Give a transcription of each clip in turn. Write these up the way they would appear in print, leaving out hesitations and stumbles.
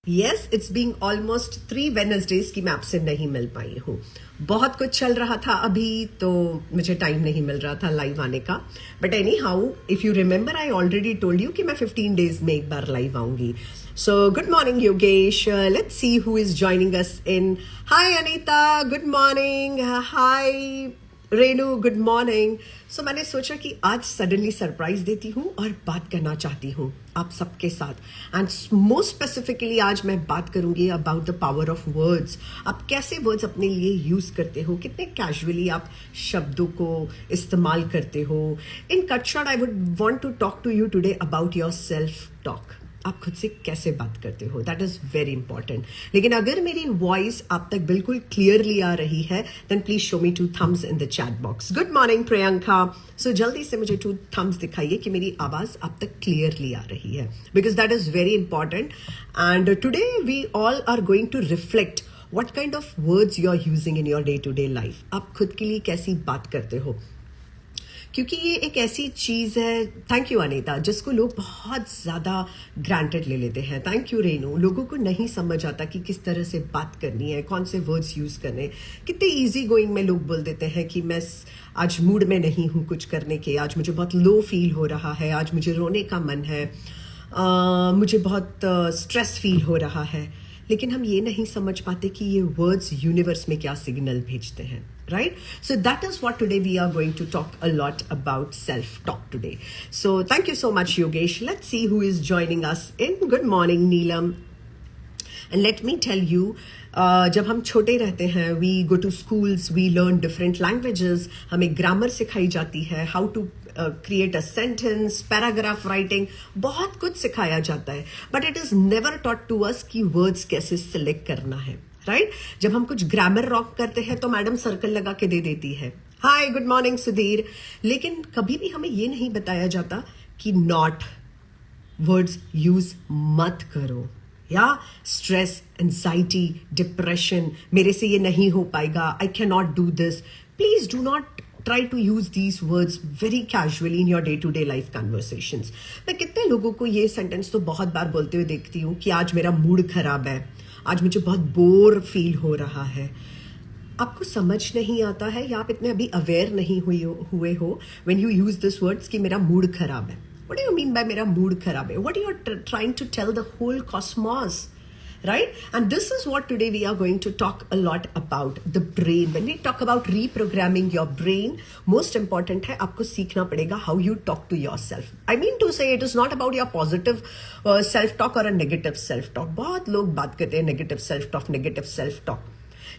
Yes, it's being almost 3 Wednesday's की मैं आपसे नहीं मिल पाई हूँ. बहुत कुछ चल रहा था अभी, तो मुझे टाइम नहीं मिल रहा था लाइव आने का. But anyhow, if you remember, I already told you कि मैं 15 डेज में एक बार लाइव आऊंगी. So good morning Yogesh. Let's see who is joining us in. Hi Anita, good morning. Hi Renu, good morning. So मैंने सोचा कि आज सडनली सरप्राइज देती हूँ और बात करना चाहती हूँ आप सबके साथ. एंड मोस्ट स्पेसिफिकली आज मैं बात करूंगी about the power of words. आप कैसे वर्ड्स अपने लिए यूज करते हो, कितने कैजुअली आप शब्दों को इस्तेमाल करते हो. In cut short, I would want to talk to you today about your self talk. आप खुद से कैसे बात करते हो, दैट इज वेरी इंपॉर्टेंट. लेकिन अगर मेरी वॉइस आप तक बिल्कुल क्लियरली आ रही है, then please show me 2 thumbs in the chat box. Good morning Priyanka. So जल्दी से मुझे 2 thumbs दिखाइए कि मेरी आवाज आप तक क्लियरली आ रही है, because that is very important. And today we all are going to reflect what kind of words you are using in your day to day life. आप खुद के लिए कैसी बात करते हो, क्योंकि ये एक ऐसी चीज है. थैंक यू अनीता, जिसको लोग बहुत ज्यादा ग्रांटेड ले लेते हैं. Thank you Renu. लोगों को नहीं समझ आता कि किस तरह से बात करनी है, कौन से वर्ड्स यूज करने. कितने इजी गोइंग में लोग बोल देते हैं कि मैं आज मूड में नहीं हूं कुछ करने के, आज मुझे बहुत लो फील हो रहा है, आज मुझे रोने का मन है, मुझे बहुत स्ट्रेस फील हो रहा है. लेकिन हम ये नहीं समझ पाते कि ये वर्ड्स यूनिवर्स में क्या सिग्नल भेजते हैं. Right? So that is what today we are going to talk a lot about self-talk today. So thank you so much, Yogesh. Let's see who is joining us in. Good morning, Neelam. And let me tell you, जब हम छोटे रहते हैं, we go to schools, we learn different languages. हमें grammar सिखाई जाती है, how to create a sentence, paragraph writing, बहुत कुछ सिखाया जाता है. But it is never taught to us कि words कैसे select करना है. राइट? जब हम कुछ ग्रामर रॉक करते हैं तो मैडम सर्कल लगा के दे देती है. हाय, गुड मॉर्निंग सुधीर. लेकिन कभी भी हमें ये नहीं बताया जाता कि नॉट वर्ड्स यूज मत करो. या स्ट्रेस, एंजाइटी, डिप्रेशन, मेरे से ये नहीं हो पाएगा, आई can not do this. Please do not try to use these words very casually in your day-to-day life conversations. मैं कितने लोगों को ये सेंटेंस तो बहुत बार बोलते हुए देखती हूँ कि आज मेरा मूड खराब है, आज मुझे बहुत बोर फील हो रहा है. आपको समझ नहीं आता है या आप इतने अभी अवेयर नहीं हुए हो when you use this words कि मेरा मूड खराब है. What do you mean by मेरा मूड खराब है? What are you trying to tell the whole cosmos? Right? And this is what today we are going to talk a lot about, the brain. When we talk about reprogramming your brain, most important है आपको सीखना पड़ेगा how you talk to yourself. I mean to say, it is not about your positive self-talk or a negative self-talk. बहुत लोग बात करते हैं negative self-talk, negative self-talk.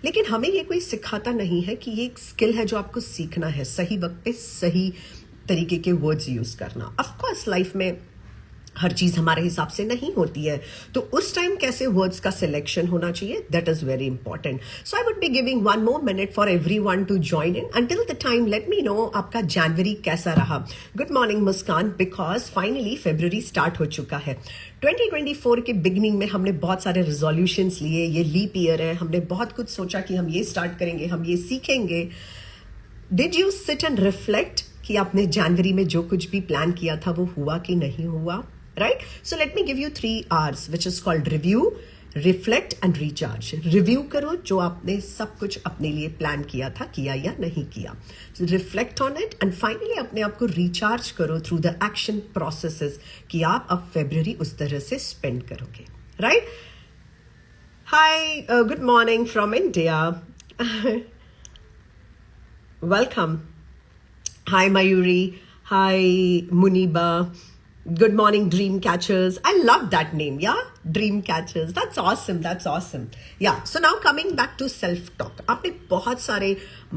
लेकिन हमें ये कोई सिखाता नहीं है कि ये एक स्किल है जो आपको सीखना है, सही वक्त पे सही तरीके के वर्ड्स यूज करना. ऑफ कोर्स लाइफ में हर चीज हमारे हिसाब से नहीं होती है, तो उस टाइम कैसे वर्ड्स का सिलेक्शन होना चाहिए, that is very important. So I would be giving 1 more minute for everyone to join in. Until the time, let me know आपका जनवरी कैसा रहा. Good morning Muskan, because finally फरवरी स्टार्ट हो चुका है. 2024 के बिगनिंग में हमने बहुत सारे रिजोल्यूशंस लिए. ये लीप ईयर है, हमने बहुत कुछ सोचा कि हम ये स्टार्ट करेंगे, हम ये सीखेंगे. Did you sit and reflect कि आपने जनवरी में जो कुछ भी प्लान किया था वो हुआ कि नहीं हुआ? Right? So let me give you 3 R's, which is called review, reflect and recharge. Review करो जो आपने सब कुछ अपने लिए प्लान किया था, किया या नहीं किया. So reflect on it and finally अपने आप को recharge करो through the action processes कि आप अब February उस तरह से spend करोगे. Right? Hi, good morning from India. Welcome. Hi Mayuri. Hi Muniba. Good morning, dream catchers. I love that name. Yeah, dream catchers. That's awesome. That's awesome. Yeah. So now coming back to self talk. आपने बहुत सारे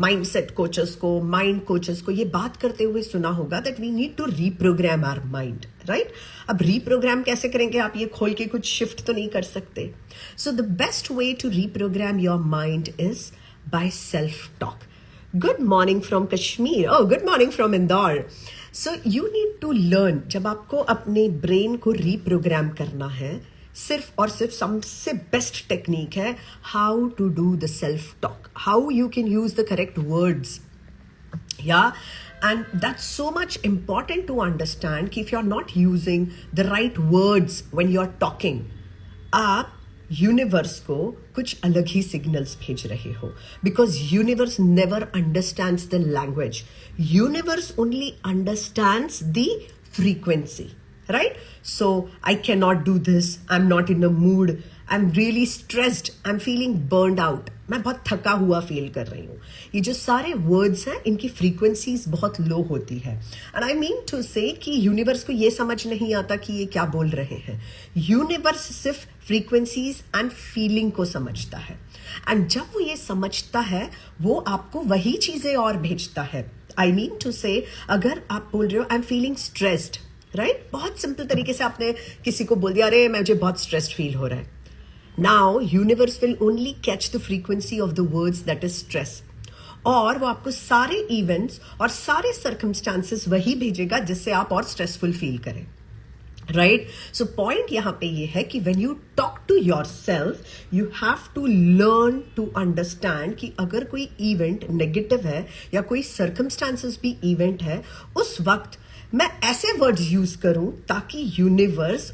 mindset coaches को, mind coaches को ये बात करते हुए सुना होगा that we need to reprogram our mind, right? अब reprogram कैसे करेंगे? आप ये खोल के कुछ shift तो नहीं कर सकते. So the best way to reprogram your mind is by self talk. Good morning from Kashmir. Oh, good morning from Indore. So you need to learn, जब आपको अपने ब्रेन को रीप्रोग्राम करना है, सिर्फ और सिर्फ सबसे बेस्ट टेक्निक है how to do the self talk, how you can use the correct words. Yeah, and that's so much important to understand कि if you're not using the right words when you're talking, आप universe को कुछ अलग ही signals भेज रहे हो, because universe never understands the language, universe only understands the frequency, right? So I can not do this, I am not in a mood, I am really stressed, I am feeling burned out, मैं बहुत थका हुआ feel कर रही हूँ। ये जो सारे वर्ड्स हैं इनकी फ्रीक्वेंसीज बहुत लो होती है। एंड आई मीन टू से कि यूनिवर्स को ये समझ नहीं आता कि ये क्या बोल रहे हैं। यूनिवर्स सिर्फ फ्रीक्वेंसीज एंड फीलिंग को समझता है, एंड जब वो ये समझता है वो आपको वही चीजें और भेजता है। आई मीन टू से अगर आप बोल रहे हो I am feeling stressed, right? बहुत सिंपल तरीके से आपने किसी को बोल दिया अरे मुझे बहुत स्ट्रेस्ड फील हो रहा है। Now, universe will only catch the frequency of the words that is stress. और वो आपको सारे इवेंट्स और सारे सर्कमस्टांसेस वही भेजेगा जिससे आप और स्ट्रेसफुल फील करें, राइट? सो पॉइंट यहां पे ये है कि when you talk to yourself you have to learn to understand कि अगर कोई इवेंट नेगेटिव है या कोई सर्कमस्टांसेस भी इवेंट है, उस वक्त मैं ऐसे वर्ड्स यूज करूं ताकि यूनिवर्स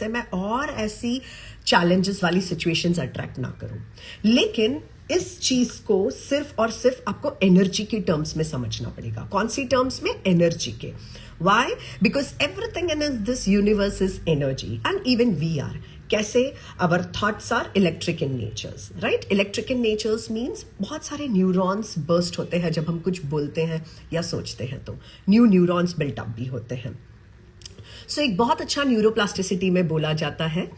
है मैं और ऐसी चैलेंजेस वाली सिचुएशंस अट्रैक्ट ना करूं। लेकिन इस चीज को सिर्फ और सिर्फ आपको एनर्जी के टर्म्स में समझना पड़ेगा। कौन सी टर्म्स में? एनर्जी के। Why? Because everything in this universe is energy and even we are. कैसे? Our thoughts are electric in natures, right? Electric in natures means बहुत सारे न्यूरॉन्स बर्स्ट होते हैं जब हम कुछ बोलते हैं या सोचते हैं, तो न्यू न्यूरॉन्स बिल्टअप भी होते हैं। सो एक बहुत अच्छा न्यूरोप्लास्टिसिटी में बोला जाता है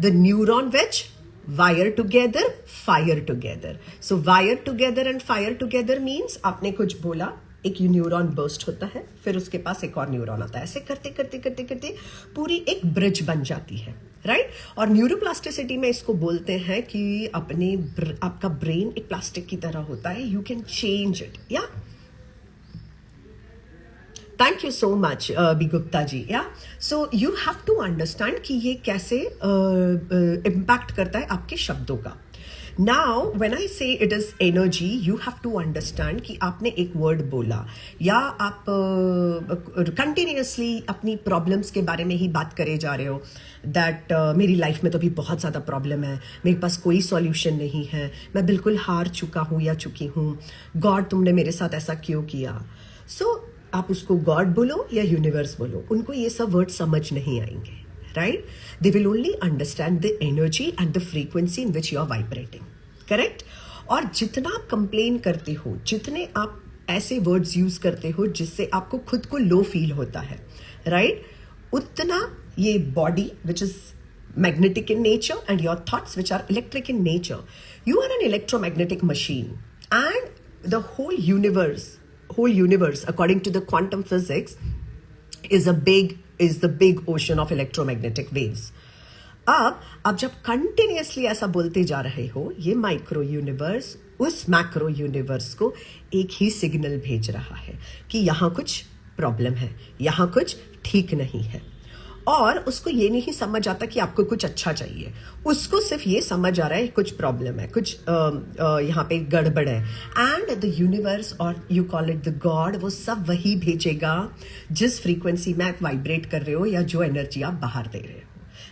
the neuron which wire together fire together. So wire together and fire together means आपने कुछ बोला, एक न्यूरॉन बर्स्ट होता है, फिर उसके पास एक और न्यूरॉन आता है, ऐसे करते करते करते करते पूरी एक ब्रिज बन जाती है, राइट? और न्यूरोप्लास्टिसिटी में इसको बोलते हैं कि आपका ब्रेन एक प्लास्टिक की तरह होता है, you can change it. Yeah thank you so much B Gupta ji. Yeah so you have to understand कि ये कैसे इम्पैक्ट करता है आपके शब्दों का। Now, when I say it is energy, you have to understand कि आपने एक वर्ड बोला या आप कंटिन्यूसली अपनी प्रॉब्लम्स के बारे में ही बात करे जा रहे हो, दैट मेरी लाइफ में तो अभी बहुत ज़्यादा प्रॉब्लम है, मेरे पास कोई सॉल्यूशन नहीं है, मैं बिल्कुल हार चुका हूँ या चुकी हूँ, गॉड तुमने मेरे साथ ऐसा क्यों किया। सो आप उसको गॉड बोलो या यूनिवर्स बोलो, उनको ये सब वर्ड समझ नहीं आएंगे, right? They will only understand the energy and the frequency in which you are vibrating. Correct? और जितना आप कंप्लेन करते हो, जितने आप ऐसे वर्ड्स यूज करते हो जिससे आपको खुद को लो फील होता है, राइट? उतना ये body which is magnetic in nature and your thoughts which are electric in nature, you are an electromagnetic machine, and the whole universe according to the quantum physics is the big ocean of electromagnetic waves. अब जब continuously ऐसा बोलते जा रहे हो, ये micro universe उस macro universe को एक ही सिग्नल भेज रहा है कि यहाँ कुछ प्रॉब्लम है, यहाँ कुछ ठीक नहीं है, और उसको ये नहीं समझ आता कि आपको कुछ अच्छा चाहिए, उसको सिर्फ ये समझ आ रहा है कुछ प्रॉब्लम है, कुछ यहाँ पे गड़बड़ है, एंड द यूनिवर्स और you call it the God, वो सब वही भेजेगा जिस फ्रीक्वेंसी में आप वाइब्रेट कर रहे हो या जो एनर्जी आप बाहर दे रहे हो,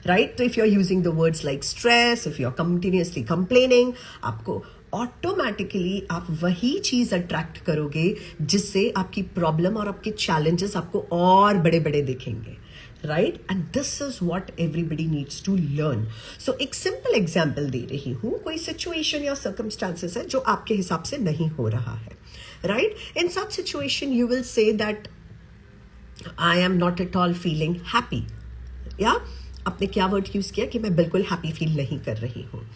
राइट? तो if you are using the words like stress, if you are continuously complaining, आपको ऑटोमेटिकली आप वही चीज अट्रैक्ट करोगे जिससे आपकी प्रॉब्लम और आपके चैलेंजेस आपको और बड़े बड़े दिखेंगे, right? And this is what everybody needs to learn. So एक simple example दे रही हूँ, कोई situation या circumstances है जो आपके हिसाब से नहीं हो रहा है, right? In such situation you will say that I am not at all feeling happy. या आपने क्या वर्ड यूज किया कि मैं बिल्कुल हैप्पी फील नहीं कर रही हूँ।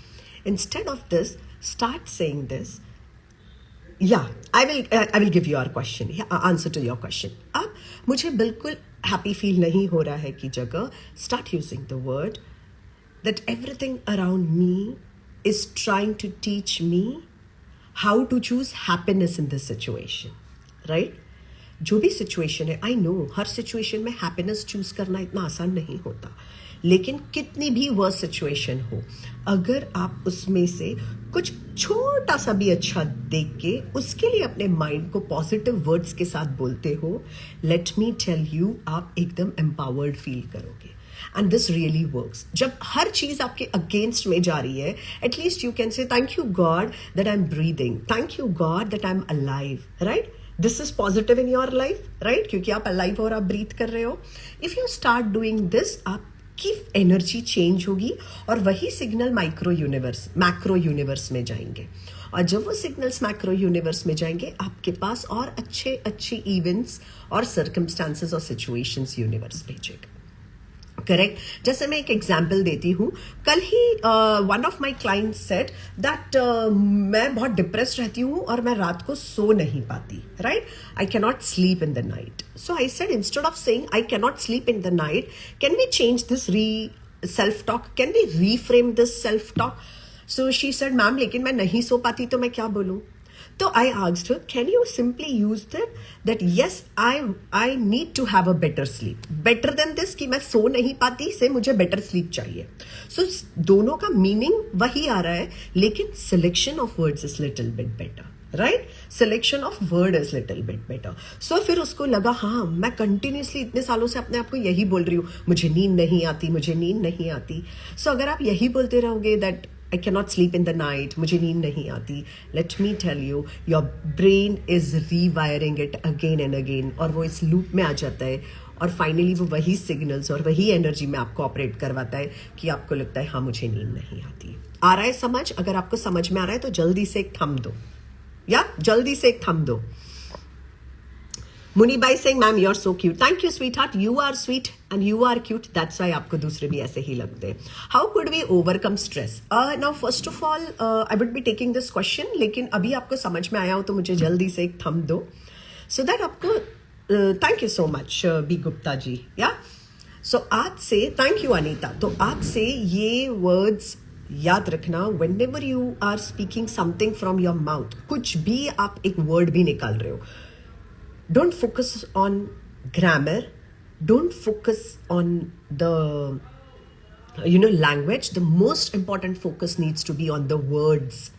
Instead of this, start saying this. Yeah, I will give you our question, answer to your question. अब मुझे बिल्कुल हैप्पी फील नहीं हो रहा है की जगह start using the word that everything around me is trying to teach me how to choose happiness in this situation, right? जो भी सिचुएशन है, आई नो हर सिचुएशन में हैप्पीनेस चूज करना इतना आसान नहीं होता, लेकिन कितनी भी वर्स्ट सिचुएशन हो, अगर आप उसमें से कुछ छोटा सा भी अच्छा देख के उसके लिए अपने माइंड को पॉजिटिव वर्ड्स के साथ बोलते हो, लेट मी टेल यू, आप एकदम एम्पावर्ड फील करोगे। And this really works. जब हर चीज आपके अगेंस्ट में जा रही है, at least you can say thank you God that I am breathing, thank you God that I am alive, right? This is positive in your life, right? क्योंकि आप alive और आप ब्रीथ कर रहे हो. If you start doing this, आपकी energy change होगी और वही सिग्नल मैक्रो यूनिवर्स में जाएंगे. और जब वो सिग्नल्स मैक्रो यूनिवर्स में जाएंगे, आपके पास और अच्छे इवेंट्स और सर्कमस्टांसेस और सिचुएशंस यूनिवर्स भेजेगा. करेक्ट. जैसे मैं एक एग्जाम्पल देती हूँ. कल ही one of my client said that मैं बहुत डिप्रेस्ड रहती हूँ और मैं रात को सो नहीं पाती, right? I can not sleep in the night. So I said, instead of saying I can not sleep in the night, can we change this self talk, can we reframe this self talk? So she said, ma'am लेकिन मैं नहीं सो पाती तो मैं क्या बोलूं? तो I asked her, can you simply use that yes, I need to have a better sleep. Better than this कि मैं सो नहीं पाती से मुझे better sleep चाहिए. So दोनों का meaning वही आ रहा है, लेकिन selection of words is little bit better. Right? Selection of word is little bit better. So फिर उसको लगा, हाँ मैं कंटिन्यूसली इतने सालों से अपने आप को यही बोल रही हूँ, मुझे नींद नहीं आती, मुझे नींद नहीं आती. सो अगर आप यही बोलते रहोगे that I cannot sleep in the night, मुझे नींद नहीं आती, let me tell you, your brain is rewiring it again and again, और वो इस लूप में आ जाता है और फाइनली वो वही सिग्नल्स और वही एनर्जी में आपको ऑपरेट करवाता है कि आपको लगता है हाँ मुझे नींद नहीं आती. आ रहा है समझ? अगर आपको समझ में आ रहा है तो जल्दी से एक थम दो, या जल्दी से एक थम दो. Munibai Singh, ma'am you are so cute. Thank you sweetheart, you are sweet and you are cute, that's why आपको दूसरे भी ऐसे ही लगते हैं. How could we overcome stress? Now first of all I would be taking this question, लेकिन अभी आपको समझ में आया हो तो मुझे जल्दी से एक थम दो, सो दैट आपको. Thank you so much B Gupta ji. Yeah so आज से, थैंक यू अनीता. तो आज से ये वर्ड्स याद रखना, whenever you are speaking something from your mouth, कुछ भी आप एक वर्ड भी निकाल रहे हो, don't focus on grammar, don't focus on the language. The most important focus needs to be on the words,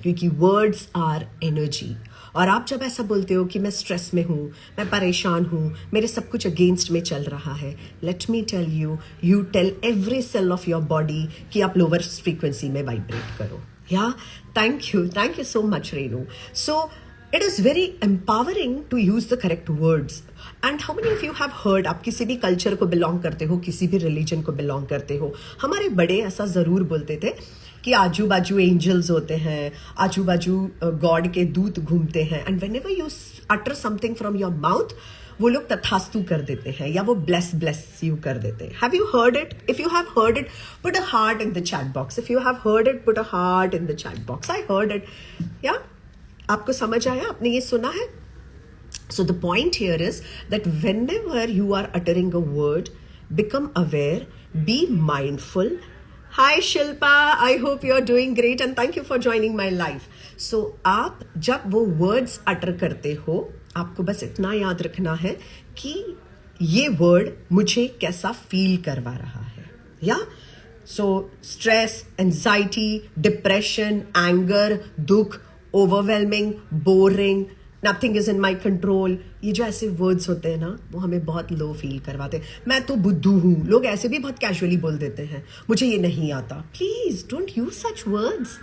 क्योंकि words are energy. और आप जब ऐसा बोलते हो कि मैं स्ट्रेस में हूँ, मैं परेशान हूँ, मेरे सब कुछ अगेंस्ट में चल रहा है, let me tell you, you tell every cell of your body कि आप लोअर फ्रीक्वेंसी में वाइब्रेट करो. या thank you so much Renu. So it is very empowering to use the correct words. And how many of you have heard, आप किसी भी culture को belong करते हो, किसी भी रिलीजन को बिलोंग करते हो, हमारे बड़े ऐसा जरूर बोलते थे कि आजू बाजू एंजल्स होते हैं, आजू बाजू गॉड के दूत घूमते हैं, and whenever you utter something from your mouth, वो लोग तथास्तु कर देते हैं या वो ब्लेस यू कर देते हैं. Have you heard it? If you have heard it, put a heart in the chat box. If you have heard it, put a heart in the chat box. I heard it. या आपको समझ आया? आपने ये सुना है? So the point here is that whenever you are uttering a word, become aware, be mindful. Hi Shilpa, I hope you are doing great and thank you for joining my live. So आप जब वो words utter करते हो, आपको बस इतना याद रखना है कि ये word मुझे कैसा feel करवा रहा है. या so stress, anxiety, depression, anger, दुख, overwhelming, boring, nothing is in my control, ये जो ऐसे वर्ड्स होते हैं ना, वो हमें बहुत लो फील करवाते हैं. मैं तो बुद्धू हूँ, लोग ऐसे भी बहुत कैजुअली बोल देते हैं, मुझे ये नहीं आता. Please don't use such words.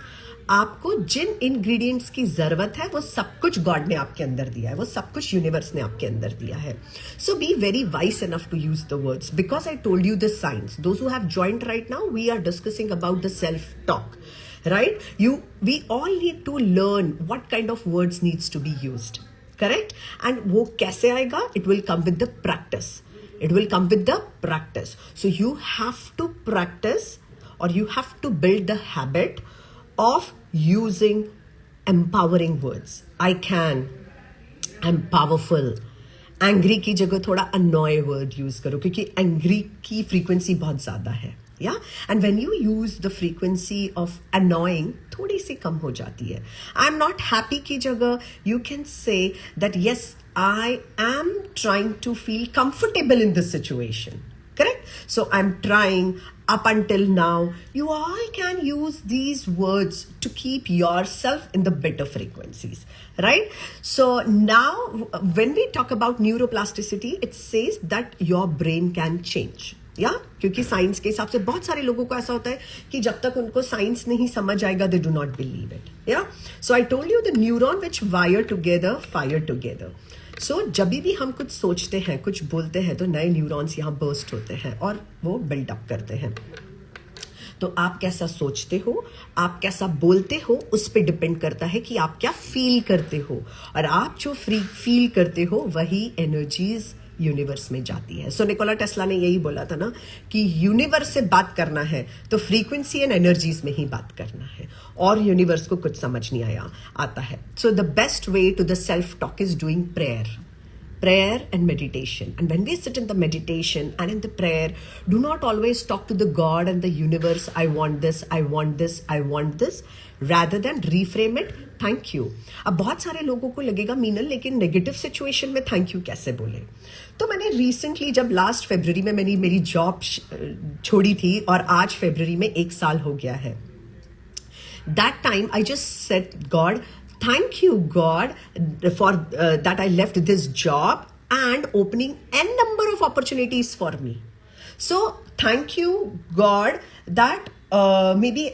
आपको जिन इंग्रेडिएंट्स की जरूरत है वो सब कुछ गॉड ने आपके अंदर दिया है, वो सब कुछ यूनिवर्स ने आपके अंदर दिया है. So be very wise enough to use the words, because I told you the science. Those who have joined right now, we are discussing about the self talk. Right? We all need to learn what kind of words needs to be used. Correct? And वो कैसे आएगा? It will come with the practice. It will come with the practice. So you have to practice, or you have to build the habit of using empowering words. I can. I'm powerful. Angry की जगह थोड़ा annoy word use करो, क्योंकि angry की frequency बहुत ज़्यादा है. Yeah, and when you use the frequency of annoying, थोड़ी सी कम हो जाती है. I'm not happy की जगह you can say that yes, I am trying to feel comfortable in this situation. Correct? So I'm trying up until now. You all can use these words to keep yourself in the better frequencies. Right? So now when we talk about neuroplasticity, it says that your brain can change. या क्योंकि science के हिसाब से बहुत सारे लोगों को ऐसा होता है कि जब तक उनको साइंस नहीं समझ आएगा they do not believe it. Yeah so I told you the neuron which wire together fire together. So जब भी हम कुछ सोचते हैं, कुछ बोलते हैं, तो नए न्यूरॉन्स यहाँ बर्स्ट होते हैं और वो बिल्डअप करते हैं. तो आप कैसा सोचते हो, आप कैसा बोलते हो, उस पर डिपेंड करता है कि आप क्या फील करते हो. और आप जो फील करते हो वही एनर्जीज यूनिवर्स में जाती है. सो निकोला टेस्ला ने यही बोला था ना कि यूनिवर्स से बात करना है तो फ्रीक्वेंसी एंड एनर्जीज में ही बात करना है, और यूनिवर्स को कुछ समझ नहीं आता है. So the best way to the self talk is doing prayer and meditation. And when we sit in the meditation and in the prayer, do not always talk to the God and the universe, I want this, I want this, I want this. Rather than reframe it, thank you. अब बहुत सारे लोगों को लगेगा मीनल लेकिन negative situation में thank you कैसे बोले. तो मैंने रिसेंटली जब लास्ट फरवरी में मैंने मेरी जॉब छोड़ी थी और आज फरवरी में 1 साल हो गया है. That time I just said, God, thank you, God, for that I left this job and opening n number of opportunities for me. So thank you, God, that maybe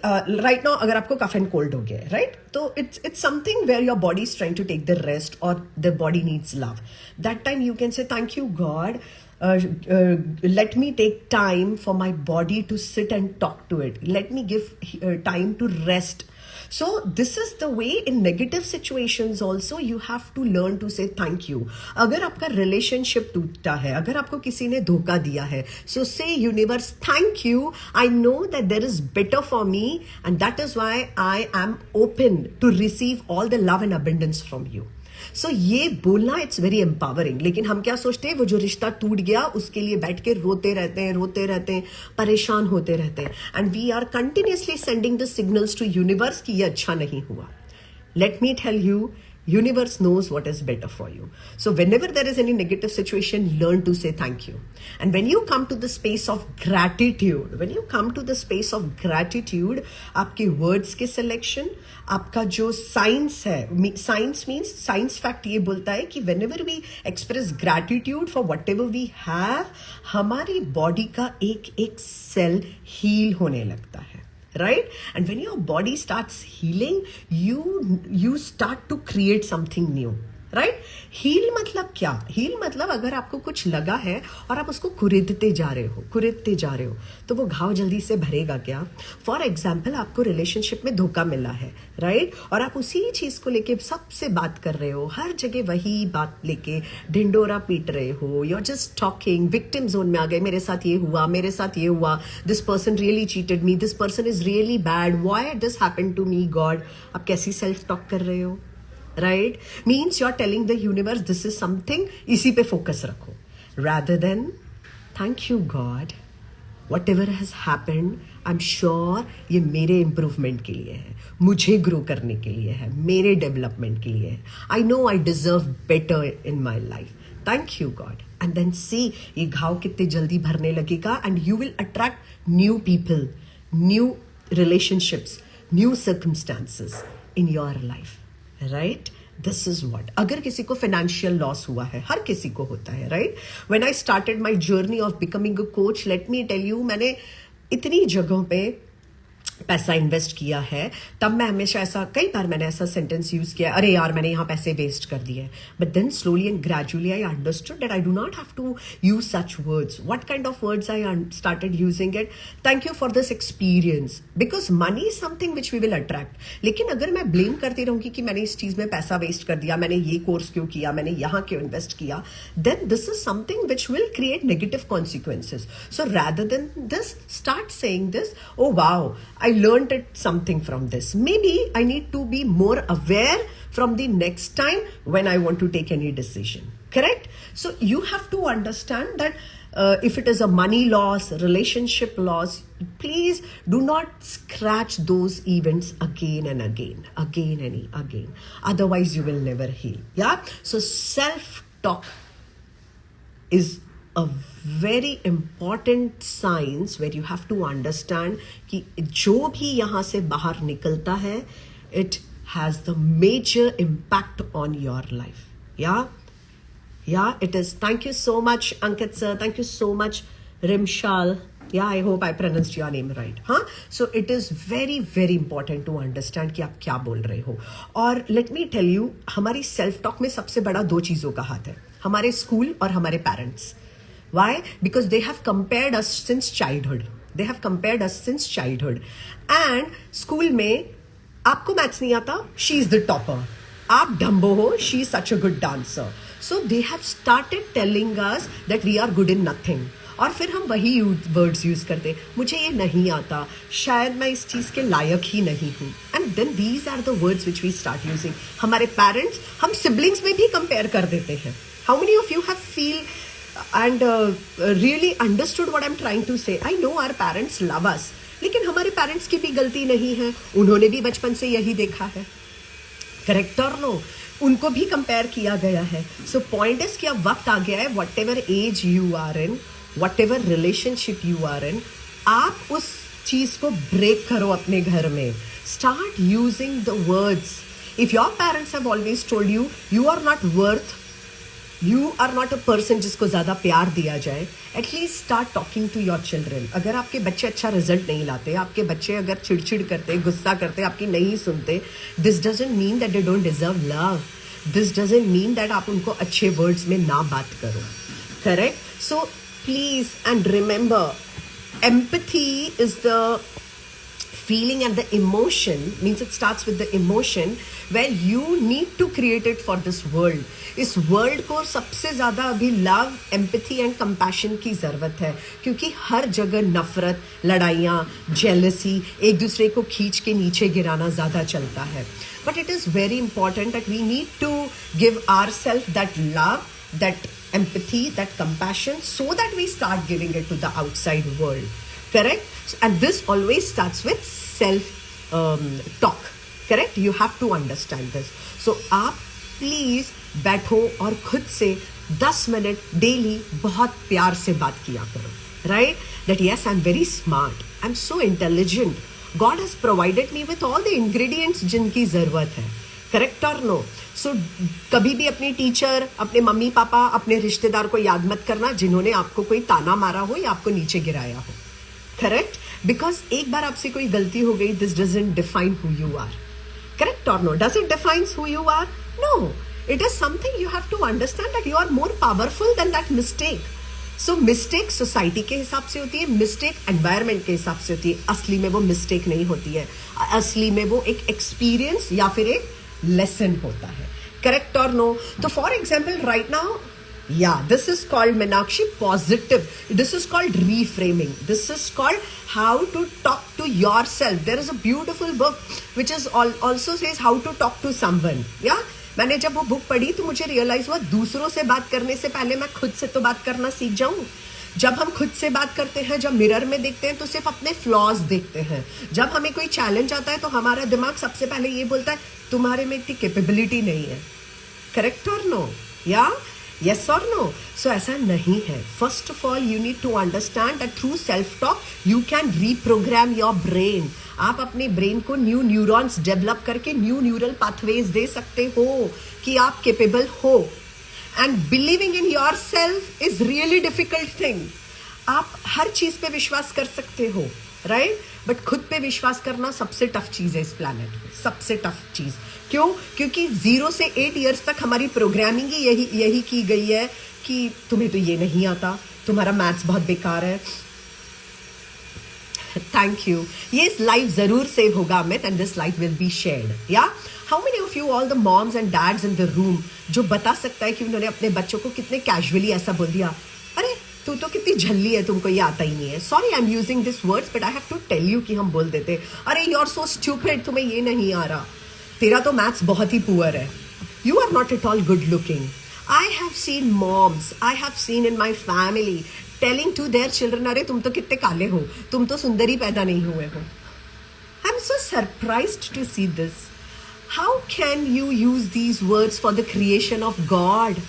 right now अगर आपको cough and cold हो गया है, right? तो it's something where your body is trying to take the rest or the body needs love. That time you can say, thank you, God. Let me take time for my body to sit and talk to it. Let me give time to rest. So this is the way in negative situations also you have to learn to say thank you. अगर आपका relationship टूटा है, अगर आपको किसी ने धोखा दिया है, so say universe, thank you, I know that there is better for me and that is why I am open to receive all the love and abundance from you. सो ये बोलना इट्स वेरी एम्पावरिंग. लेकिन हम क्या सोचते हैं, वो जो रिश्ता टूट गया उसके लिए बैठ के रोते रहते हैं, परेशान होते रहते हैं. And we are continuously sending the signals to universe कि ये अच्छा नहीं हुआ. Let me tell you, universe knows what is better for you. So whenever there is any negative situation, learn to say thank you. And when you come to the space of gratitude, आपके words के selection, आपका जो science है, science fact ये बोलता है कि whenever we express gratitude for whatever we have, हमारी body का एक cell heal होने लगता है. Right? And when your body starts healing, you start to create something new. Right. Heal मतलब क्या? हील मतलब अगर आपको कुछ लगा है और आप उसको कुरेदते जा रहे हो तो वो घाव जल्दी से भरेगा क्या? फॉर एग्जाम्पल, आपको रिलेशनशिप में धोखा मिला है, राइट, और आप उसी चीज को लेके सबसे बात कर रहे हो, हर जगह वही बात लेके ढिंडोरा पीट रहे हो, you are just talking, victim zone में आ गए, मेरे साथ ये हुआ, this person really cheated me, this person is really bad, why this happened to me, God. आप कैसी सेल्फ टॉक कर रहे हो? Right, means you are telling the universe this is something, इसी पे फोकस रखो, rather than thank you God, whatever has happened, I'm sure ये मेरे इम्प्रूवमेंट के लिए है, मुझे ग्रो करने के लिए है, मेरे डेवलपमेंट के लिए है. I know I deserve better in my life. Thank you God. And then see, ये घाव कितने जल्दी भरने लगेगा and you will attract new people, new relationships, new circumstances in your life. Right, this is what. अगर किसी को financial loss हुआ है, हर किसी को होता है, right. When I started my journey of becoming a coach, let me tell you, मैंने इतनी जगहों पे पैसा इन्वेस्ट किया है, तब मैं हमेशा कई बार मैंने ऐसा सेंटेंस यूज किया, अरे यार मैंने यहाँ पैसे वेस्ट कर दिए. But then slowly and gradually I understood that I do not have to use such words. What kind of words I started using it, thank you for this experience, because money is something which we will attract. लेकिन अगर मैं blame करती रहूंगी कि मैंने इस चीज में पैसा वेस्ट कर दिया, मैंने ये कोर्स क्यों किया, मैंने यहाँ क्यों इन्वेस्ट किया, then this is something which will create negative consequences. So rather than this, start saying this, oh wow, I learned something from this. Maybe I need to be more aware from the next time when I want to take any decision. Correct? So you have to understand that if it is a money loss, relationship loss, please do not scratch those events again and again. Otherwise, you will never heal. Yeah? So self-talk is a very important science where you have to understand कि जो भी यहाँ से बाहर निकलता है, it has the major impact on your life. Yeah, it is. Thank you so much, Ankit sir. Thank you so much, Rimshal. Yeah, I hope I pronounced your name right. हाँ, so it is very very important to understand कि आप क्या बोल रहे हो. और let me tell you, हमारी self talk में सबसे बड़ा दो चीजों का हाथ है, हमारे स्कूल और हमारे parents. Why? Because they have compared us since childhood. They have compared us since childhood. And school में आपको मैथ्स नहीं आता, शी इज द टॉपर. आप डम्बो हो, she is such a good dancer. So they have started telling us that we are good in nothing. और फिर हम वही वर्ड्स यूज करते, मुझे ये नहीं आता, शायद मैं इस चीज के लायक ही नहीं हूँ. And then these are the words which we start using. हमारे पेरेंट्स, हम सिबलिंग्स में भी कंपेयर कर देते हैं. How many of you have feel and really understood what I'm trying to say? I know our parents love us, लेकिन हमारे parents की भी गलती नहीं है, उन्होंने भी बचपन से यही देखा है. करेक्ट और नो? उनको भी कंपेयर किया गया है. सो पॉइंट इज कि अब वक्त आ गया है, whatever age you are in, whatever relationship you are in, आप उस चीज को ब्रेक करो अपने घर में. Start using the words. If your parents have always told you you are not worth, you are not a person जिसको ज़्यादा प्यार दिया जाए, at least start talking to your children. अगर आपके बच्चे अच्छा रिजल्ट नहीं लाते, आपके बच्चे अगर चिड़चिड़ करते, गुस्सा करते, आपकी नहीं सुनते, this doesn't mean that they don't deserve love. This doesn't mean that आप उनको अच्छे वर्ड्स में ना बात करो. Correct? So please and remember, empathy is the feeling and the emotion, means it starts with the emotion where you need to create it for this world. इस world को सबसे ज़्यादा अभी लव, एम्पैथी एंड कंपैशन की ज़रूरत है, क्योंकि हर जगह नफरत, लड़ाइयाँ, जेलसी, एक दूसरे को खींच के नीचे गिराना ज़्यादा चलता है. But it is very important that we need to give our self that love, that empathy, that compassion, so that we start giving it to the outside world. Correct? And this always starts with self talk. Correct? You have to understand this. So आप please बैठो और खुद से 10 minute daily बहुत प्यार से बात किया करो. Right? That yes, I am very smart, I am so intelligent, God has provided me with all the ingredients जिनकी जरूरत है. करेक्ट और नो? सो कभी भी अपनी टीचर, अपने मम्मी पापा, अपने रिश्तेदार को याद मत करना जिन्होंने आपको कोई ताना मारा हो या आपको नीचे गिराया हो. करेक्ट? बिकॉज एक बार आपसे कोई गलती हो गई, this doesn't define who you are. Correct or no? Does it define who you are? No. It is something you have to understand that you are more powerful than that mistake. So mistake society के हिसाब से होती है, mistake environment के हिसाब से होती है. असली में वो mistake नहीं होती है, असली में वो एक experience या फिर एक lesson होता है. Correct or no? तो for example right now, yeah, this is called, Meenakshi, positive. This is called reframing. This is called how to talk to yourself. There is a beautiful book which is also says how to talk to someone. Yeah? मैंने जब वो book पढ़ी तो मुझे realise हुआ, दूसरों से बात करने से पहले मैं खुद से तो बात करना सीख जाऊं. जब हम खुद से बात करते हैं, जब मिरर में देखते हैं तो सिर्फ अपने फ्लॉज देखते हैं. जब हमें कोई चैलेंज आता है तो हमारा दिमाग सबसे पहले ये बोलता है, तुम्हारे में इतनी कैपेबिलिटी नहीं है. करेक्ट और नो? या yes or no? So ऐसा नहीं है. First of all, you need to understand that through self-talk, you can reprogram your brain. आप अपने ब्रेन को न्यू न्यूरॉन्स डेवलप करके न्यू न्यूरल पाथवेज दे सकते हो कि आप केपेबल हो. And believing in your self is really difficult thing. आप हर चीज पे विश्वास कर सकते हो, राइट? बट खुद पे विश्वास करना सबसे टफ चीज है इस प्लैनेट पे, सबसे टफ चीज. क्यों? क्योंकि 0 से 8 ईयर्स तक हमारी प्रोग्रामिंग ही यही की गई है कि तुम्हें तो ये नहीं आता, तुम्हारा मैथ्स बहुत बेकार है. Thank you. ये लाइफ जरूर सेव होगा Amit, and this life will be shared. Yeah how many of you, all the moms and dads in the room, जो बता सकता है कि उन्होंने अपने बच्चों को कितने कैजुअली ऐसा बोल दिया, अरे तू तो कितनी झल्ली है, तुमको ये आता ही नहीं है. Sorry I am using this words, but I have to tell you कि हम बोल देते, अरे यू आर सो स्टूपिड, तुम्हें ये नहीं आ रहा, तेरा तो मैथ्स बहुत ही पुअर है, you are not at all good looking. I have seen moms, I have seen in my family telling to their children, अरे तुम तो कितने काले हो, तुम तो सुंदरी पैदा नहीं हुए हो. I am so surprised to see this. How can you use these words for the creation of God?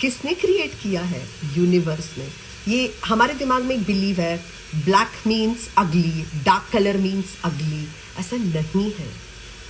किसने क्रिएट किया है? यूनिवर्स ने. ये हमारे दिमाग में एक बिलीव है, ब्लैक मीन्स अगली, डार्क कलर मीन्स अगली. ऐसा नहीं है.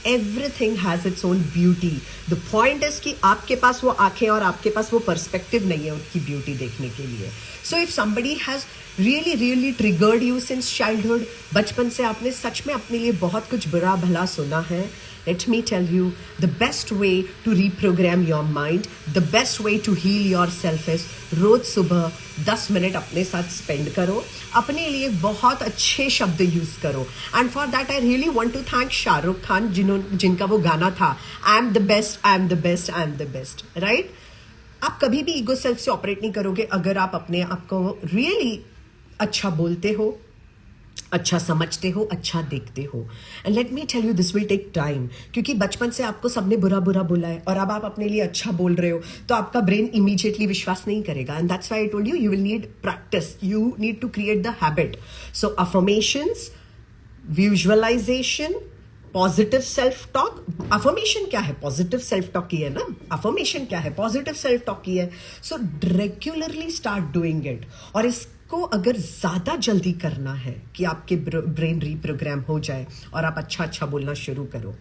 Everything has its own beauty. The point is कि आपके पास वो आंखें और आपके पास वो पर्सपेक्टिव नहीं है उनकी ब्यूटी देखने के लिए. So if somebody has really really triggered you since childhood, बचपन से आपने सच में अपने लिए बहुत कुछ बुरा भला सुना है. Let me tell you, the best way to reprogram your mind, the best way to heal yourself is रोज सुबह 10 मिनट अपने साथ स्पेंड करो, अपने लिए बहुत अच्छे शब्द यूज करो. And for that I really want to thank Shahrukh Khan, जिनका वो गाना था, I am the best, I am the best, I am the best, right. आप कभी भी ईगो सेल्फ से ऑपरेट नहीं करोगे अगर आप अपने आप को रियली अच्छा बोलते हो, अच्छा समझते हो, अच्छा देखते हो. And let me tell you, this will take time, क्योंकि बचपन से आपको सबने बुरा बुरा बोला है और अब आप अपने लिए अच्छा बोल रहे हो तो आपका ब्रेन इमीडिएटली विश्वास नहीं करेगा. And that's why I told you, you will need practice, you need to create the habit. So affirmations, visualisation, positive self talk. Affirmation क्या है? पॉजिटिव सेल्फ टॉक ही है ना. अफर्मेशन क्या है? पॉजिटिव सेल्फ टॉक ही है. सो रेगुलरली स्टार्ट डूइंग इट. और इसको अगर ज्यादा जल्दी करना है कि आपके ब्रेन रीप्रोग्राम हो जाए और आप अच्छा अच्छा बोलना शुरू करो,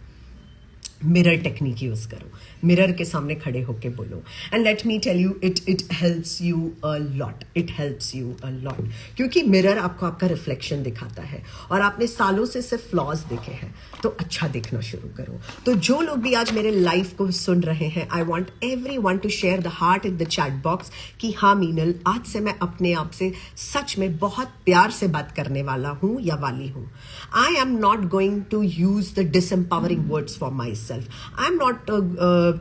मिरर टेक्निक यूज करो, मिरर के सामने खड़े होके बोलो. And let me tell you, it helps you a lot, it helps you a lot, क्योंकि मिरर आपको आपका रिफ्लेक्शन दिखाता है और आपने सालों से सिर्फ फ्लॉज देखे हैं, तो अच्छा देखना शुरू करो. तो जो लोग भी आज मेरे लाइफ को सुन रहे हैं, I want everyone to share the heart in the chat box कि हाँ मीनल, आज से मैं अपने आप से सच में बहुत प्यार से बात करने वाला हूं या वाली हूं. I am not going to use the disempowering words for myself. I'm not,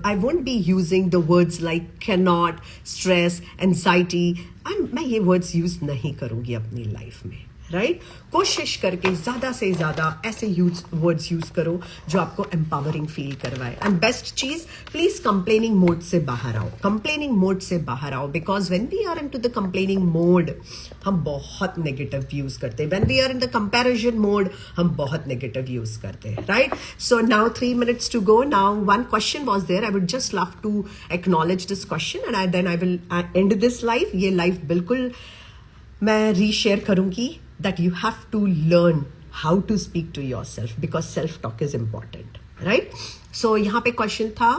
I won't be using the words like cannot, stress, anxiety. मैं ये words use नहीं करूंगी अपनी लाइफ में, राइट. कोशिश करके ज्यादा से ज्यादा ऐसे वर्ड्स यूज करो जो आपको एम्पावरिंग फील करवाए. एंड बेस्ट चीज, प्लीज कंप्लेनिंग मोड से बाहर आओ, कंप्लेनिंग मोड से बाहर आओ, because when we are into the complaining mode हम बहुत नेगेटिव यूज करते हैं. When we are in the comparison mode हम बहुत नेगेटिव यूज करते हैं, right. So now 3 minutes to go. Now one question was there, I would just love to acknowledge this question and then I will end this live. ये live बिल्कुल मैं reshare करूंगी that you have to learn how to speak to yourself because self talk is important, right. So यहाँ पे question था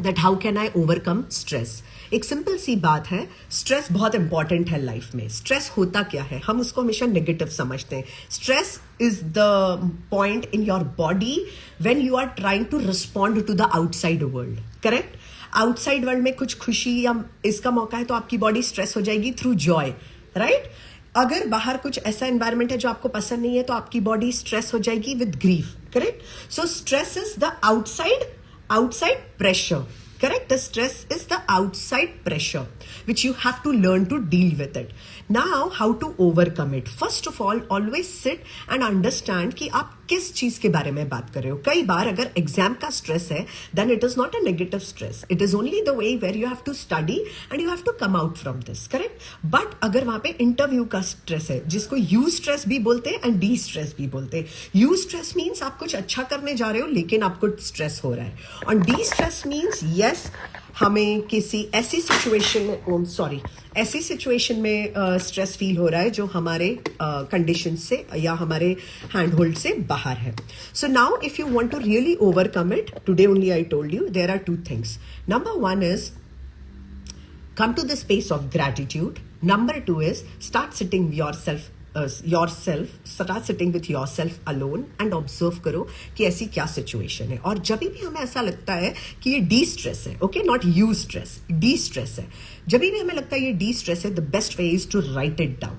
that how can I overcome stress. एक simple सी बात है, स्ट्रेस बहुत इंपॉर्टेंट है लाइफ में. स्ट्रेस होता क्या है? हम उसको हमेशा नेगेटिव समझते हैं. Stress is the point in your body when you are trying to respond to the outside world, correct. Outside world में कुछ खुशी या इसका मौका है तो आपकी बॉडी स्ट्रेस हो जाएगी थ्रू जॉय, राइट. अगर बाहर कुछ ऐसा एनवायरमेंट है जो आपको पसंद नहीं है तो आपकी बॉडी स्ट्रेस हो जाएगी with grief, correct. So stress is the outside pressure, correct. The stress is the outside pressure which you have to learn to deal with it. Now how to overcome it? First of all, always sit and understand कि आप किस चीज के बारे में बात कर रहे हो. कई बार अगर एग्जाम का स्ट्रेस है then it is not a negative stress, it is only the way where you have to study and you have to come out from this, correct. But अगर वहां पे इंटरव्यू का स्ट्रेस है, जिसको you stress भी बोलते हैं and D stress भी बोलते हैं. यू स्ट्रेस मीन्स आप कुछ अच्छा करने जा रहे हो लेकिन आपको स्ट्रेस हो रहा है, और डी स्ट्रेस मीन्स यस हमें किसी ऐसी सिचुएशन में ऐसी सिचुएशन में स्ट्रेस फील हो रहा है जो हमारे कंडीशन से या हमारे हैंड होल्ड से बाहर है. So now if you want to really overcome it, today only I told you there are 2 things. Number 1 is come to the space of gratitude. Number 2 is start sitting start sitting with yourself alone and observe करो कि ऐसी क्या situation है. और जब भी हमें ऐसा लगता है कि ये डी स्ट्रेस है, okay, not you stress, distress है, जब भी हमें लगता है ये डी स्ट्रेस है, the best way is to write it down.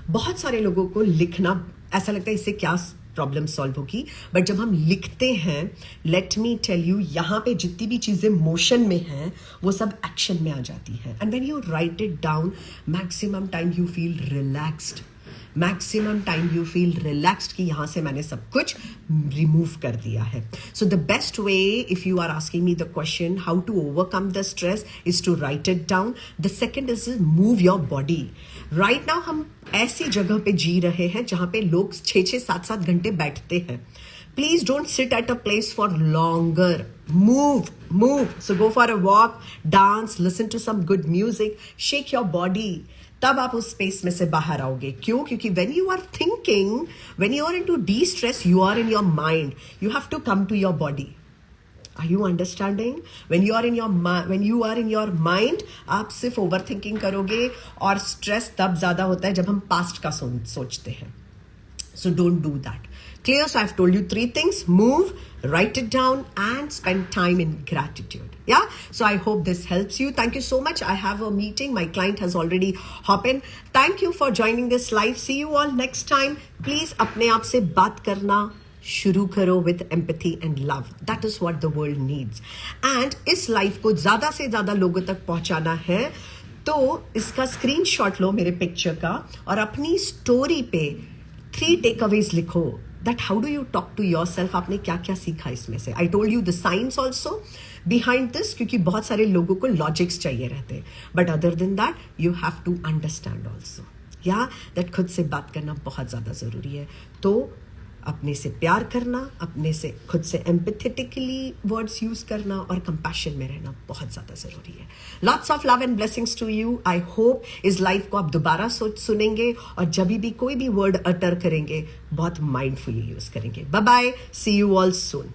बहुत सारे लोगों को लिखना ऐसा लगता है इससे क्या प्रॉब्लम सॉल्व होगी, बट जब हम लिखते हैं, लेट मी टेल यू, यहाँ पे जितनी भी चीजें मोशन में हैं वो सब एक्शन में आ जाती हैं. And when you right it down, maximum time you feel relaxed, maximum time you feel relaxed कि यहां से मैंने सब कुछ रिमूव कर दिया है. So the best way, if you are asking me the question how to overcome the stress, is to write it down. The second is move your body. Right now हम ऐसी जगह पे जी रहे हैं जहां पे लोग 6-6, 7-7 घंटे बैठते हैं. Please don't sit at a place for longer. Move. So go for a walk, dance, listen to some good music, shake your body. तब आप उस स्पेस में से बाहर आओगे. क्यों? क्योंकि when you are thinking, when you are into de-stress, you are in your mind. You have to come to your body. Are you understanding? When you are in your mind, आप सिर्फ over thinking करोगे और stress तब ज्यादा होता है जब हम पास्ट का सोचते हैं. So don't do that. Clear? So I've told you 3 things. Move, write it down, and spend time in gratitude. Yeah? So I hope this helps you. Thank you so much. I have a meeting. My client has already hopped in. Thank you for joining this live. See you all next time. Please अपने आप से बात करना शुरू करो with empathy and love. That is what the world needs. And इस life को ज़्यादा से ज़्यादा लोगों तक पहुँचाना है, तो इसका स्क्रीनशॉट लो मेरे पिक्चर का और अपनी स्टोरी पे 3 takeaways लिखो. That how do you talk to yourself? आपने क्या क्या सीखा इसमें से? I told you the science also behind this, क्योंकि बहुत सारे लोगों को लॉजिक्स चाहिए रहते हैं. But other than that, you have to understand also. Yeah, that खुद से बात करना बहुत ज़्यादा ज़रूरी है. तो अपने से प्यार करना, अपने से खुद से एम्पैथेटिकली वर्ड्स यूज करना और कंपैशन में रहना बहुत ज़्यादा ज़रूरी है. Lots of love and blessings to you. I hope इस लाइफ को आप दोबारा सुनेंगे और जब भी कोई भी वर्ड अटर करेंगे बहुत माइंडफुली यूज करेंगे. Bye bye. See you all soon.